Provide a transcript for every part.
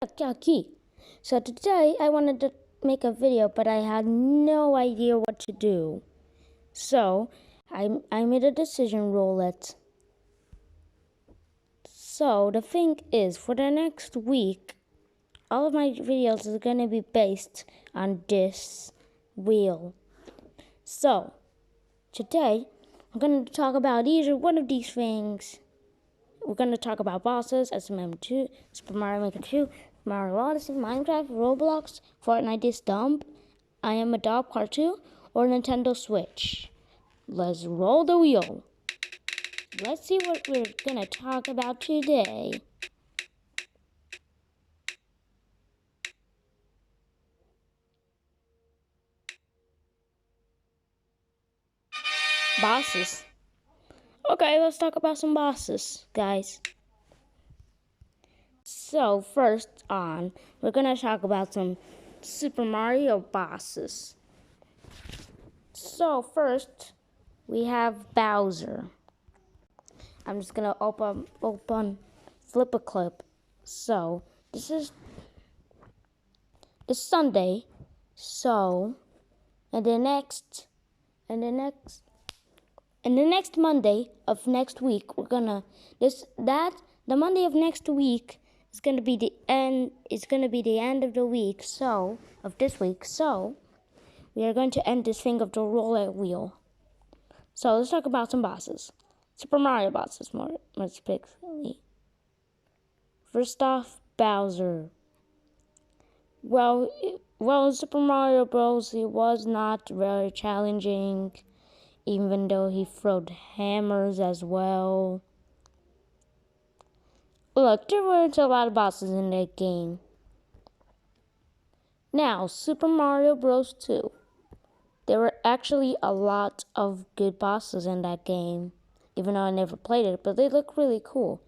Yucky. So today I wanted to make a video, but I had no idea what to do. So I made a decision, Roulet. So the thing is, for the next week, all of my videos are gonna be based on this wheel. So today I'm gonna talk about either one of these things. We're going to talk about bosses, SMM2, Super Mario Maker 2, Mario Odyssey, Minecraft, Roblox, Fortnite is Dump, I Am a Dog Part 2, or Nintendo Switch. Let's roll the wheel. Let's see what we're going to talk about today. Bosses. Okay, let's talk about some bosses, guys. So, first on, we're going to talk about some Super Mario bosses. So, first, we have Bowser. I'm just gonna open flip a clip. So this is Sunday. So and the next Monday of next week we're gonna the Monday of next week is gonna be the end. It's gonna be the end of the week. So of this week. So we are going to end this thing of the roulette wheel. So let's talk about some bosses. Super Mario bosses, more specifically. First off, Bowser. Well, Super Mario Bros. It was not very challenging, even though he throwed hammers as well. Look, there weren't a lot of bosses in that game. Now, Super Mario Bros. 2. There were actually a lot of good bosses in that game, even though I never played it, but they look really cool.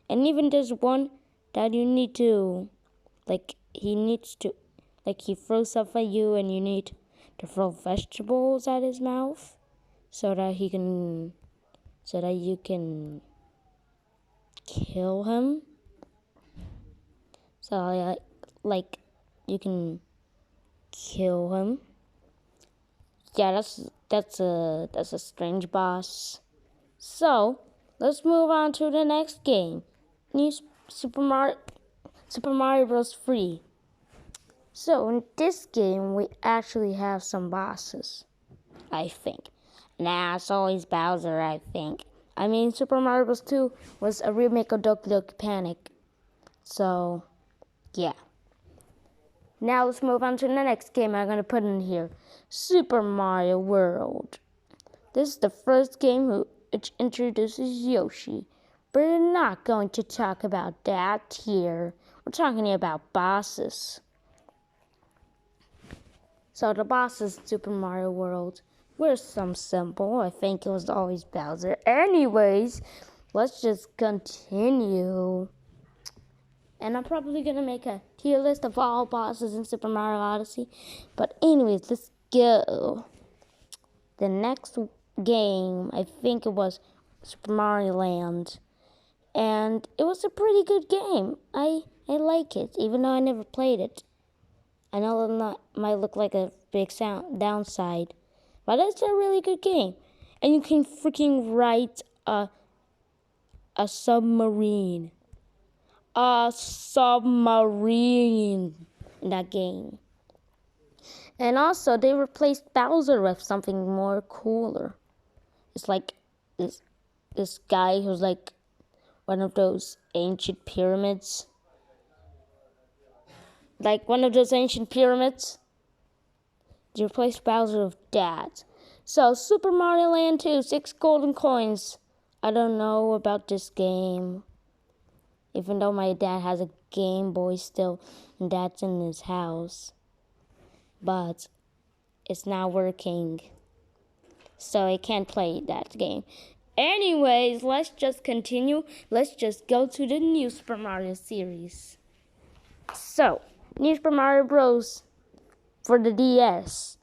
And even there's one that you need to, he throws stuff at you and you need to throw vegetables at his mouth so that you can kill him. So you can kill him. Yeah, that's a strange boss. So let's move on to the next game. New Super Mario Bros. 3. So in this game, we actually have some bosses, I think. Nah, it's always Bowser, I think. I mean, Super Mario Bros. 2 was a remake of Doki Doki Panic. So, yeah. Now let's move on to the next game I'm going to put in here. Super Mario World. This is the first game which introduces Yoshi. But we're not going to talk about that here. We're talking about bosses. So the bosses in Super Mario World were some simple. I think it was always Bowser. Anyways, let's just continue. And I'm probably going to make a tier list of all bosses in Super Mario Odyssey. But anyways, let's go. The next game, I think it was Super Mario Land. And it was a pretty good game. I like it, even though I never played it. I know it might look like a big downside, but it's a really good game. And you can freaking ride a submarine. A submarine in that game. And also, they replaced Bowser with something more cooler. It's like this guy who's like one of those ancient pyramids. Like one of those ancient pyramids. They replaced Bowser with that. So, Super Mario Land 2, 6 golden coins. I don't know about this game. Even though my dad has a Game Boy still, and that's in his house. But it's not working. So I can't play that game. Anyways, let's just continue. Let's just go to the new Super Mario series. So, New Super Mario Bros. For the DS.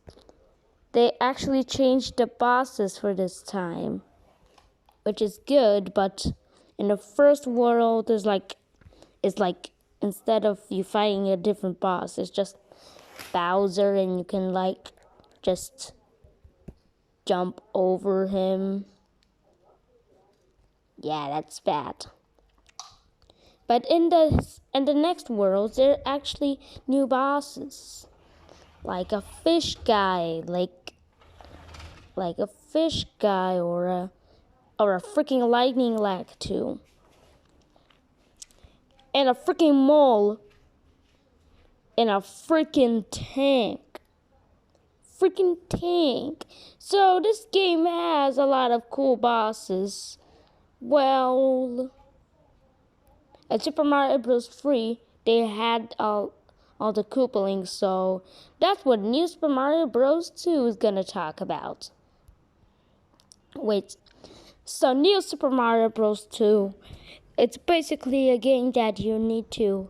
They actually changed the bosses for this time, which is good, but in the first world, it's like instead of you fighting a different boss, it's just Bowser, and you can like just jump over him. Yeah, that's bad. But in the next worlds, there are actually new bosses, like a fish guy, like a fish guy, or a freaking lightning lag too, and a freaking mole, and a freaking tank. So this game has a lot of cool bosses. Well, at Super Mario Bros. 3, they had all the Koopalings, so that's what New Super Mario Bros. 2 is gonna talk about. Wait, so New Super Mario Bros. 2, it's basically a game that you need to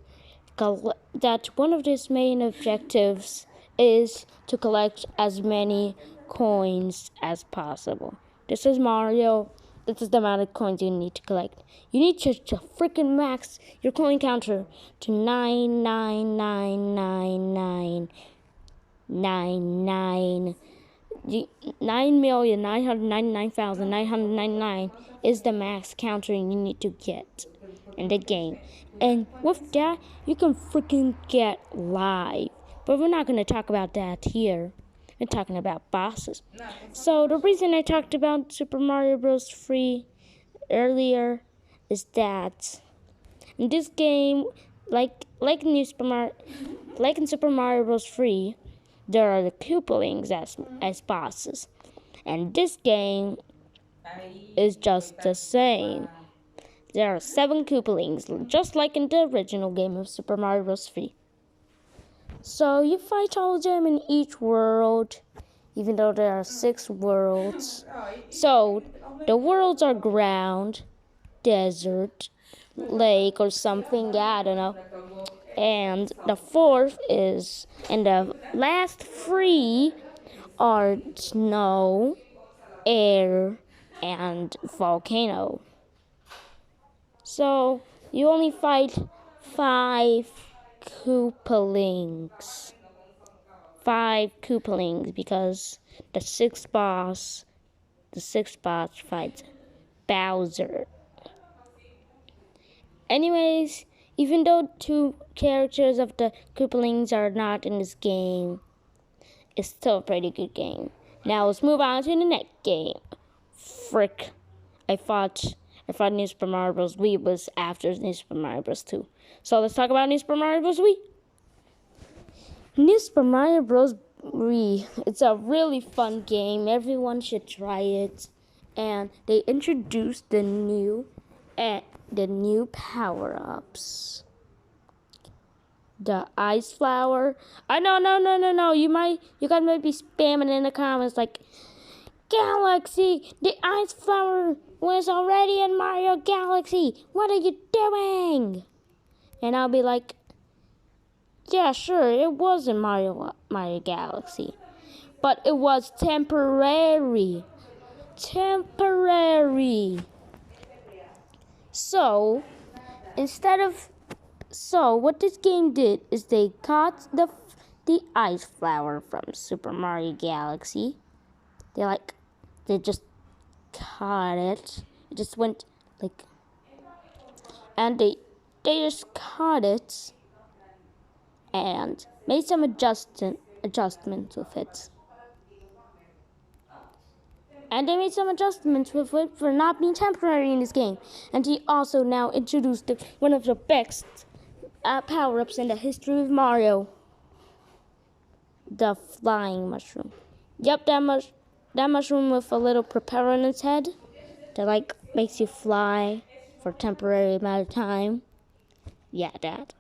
that one of its main objectives is to collect as many coins as possible. This is Mario. This is the amount of coins you need to collect. You need to freaking max your coin counter to 9,999,999 is the max counter you need to get in the game. And with that, you can freaking get live. But we're not going to talk about that here. We're talking about bosses. So the reason I talked about Super Mario Bros. 3 earlier is that in this game, like in Super Mario Bros. 3, there are the Koopalings as bosses. And this game is just the same. There are 7 Koopalings, just like in the original game of Super Mario Bros. 3. So you fight all of them in each world, even though there are 6 worlds. So the worlds are ground, desert, lake, or something, yeah, I don't know. And the last 3 are snow, air, and volcano. So you only fight 5 Koopalings. 5 Koopalings, because the sixth boss fights Bowser. Anyways, even though 2 characters of the Koopalings are not in this game, it's still a pretty good game. Now let's move on to the next game. Frick. I thought New Super Mario Bros. Wii was after New Super Mario Bros. 2. So let's talk about New Super Mario Bros. Wii. New Super Mario Bros. Wii. It's a really fun game. Everyone should try it. And they introduced the new power-ups. The ice flower. No. You guys might be spamming in the comments like, Galaxy, the ice flower was already in Mario Galaxy. What are you doing? And I'll be like, yeah, sure, it was in Mario Galaxy. But it was temporary. So what this game did is they caught the ice flower from Super Mario Galaxy. They just caught it. It just went like, and they just caught it and made some adjustments with it. And they made some adjustments with it for not being temporary in this game. And he also now introduced one of the best power-ups in the history of Mario. The flying mushroom. Yep, that mushroom with a little propeller on its head that makes you fly for a temporary amount of time. Yeah, that.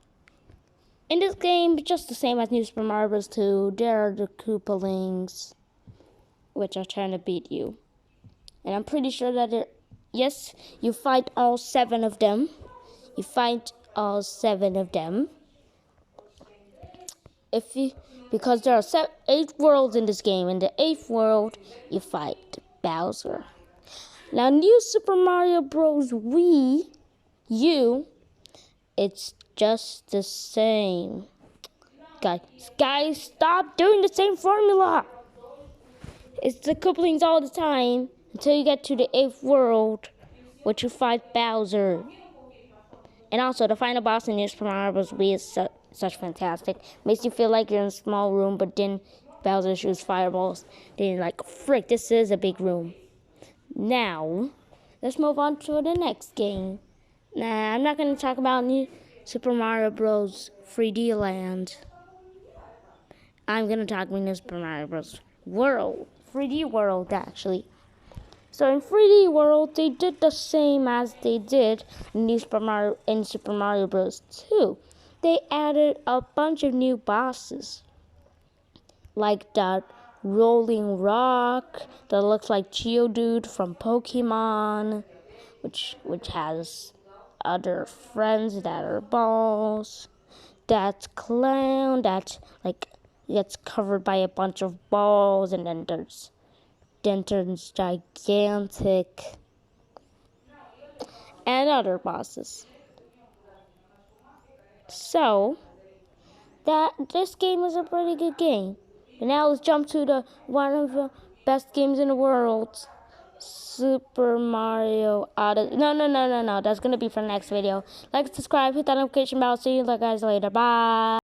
In this game, just the same as New Super Mario Bros. 2, there are the Koopalings, which are trying to beat you. And I'm pretty sure that yes, you fight all 7 of them. Because there are 8 worlds in this game. In the 8th world, you fight Bowser. Now, New Super Mario Bros. Wii U, it's just the same. Guys, stop doing the same formula. It's the couplings all the time until you get to the 8th world, which you fight Bowser. And also, the final boss in New Super Mario Bros. Wii is such fantastic. Makes you feel like you're in a small room, but then Bowser shoots fireballs. Then you're like, frick, this is a big room. Now, let's move on to the next game. Nah, I'm not going to talk about New Super Mario Bros. 3D Land. I'm going to talk about New Super Mario Bros. World. 3D World, actually. So in 3D World, they did the same as they did in Super Mario Bros. 2. They added a bunch of new bosses, like that rolling rock that looks like Geodude from Pokemon, which has other friends that are balls. That clown that like gets covered by a bunch of balls, and then turns gigantic, and other bosses. So this game is a pretty good game. And now let's jump to the one of the best games in the world, Super Mario Odyssey. No. That's gonna be for the next video. Like, subscribe, hit that notification bell. See you guys later. Bye.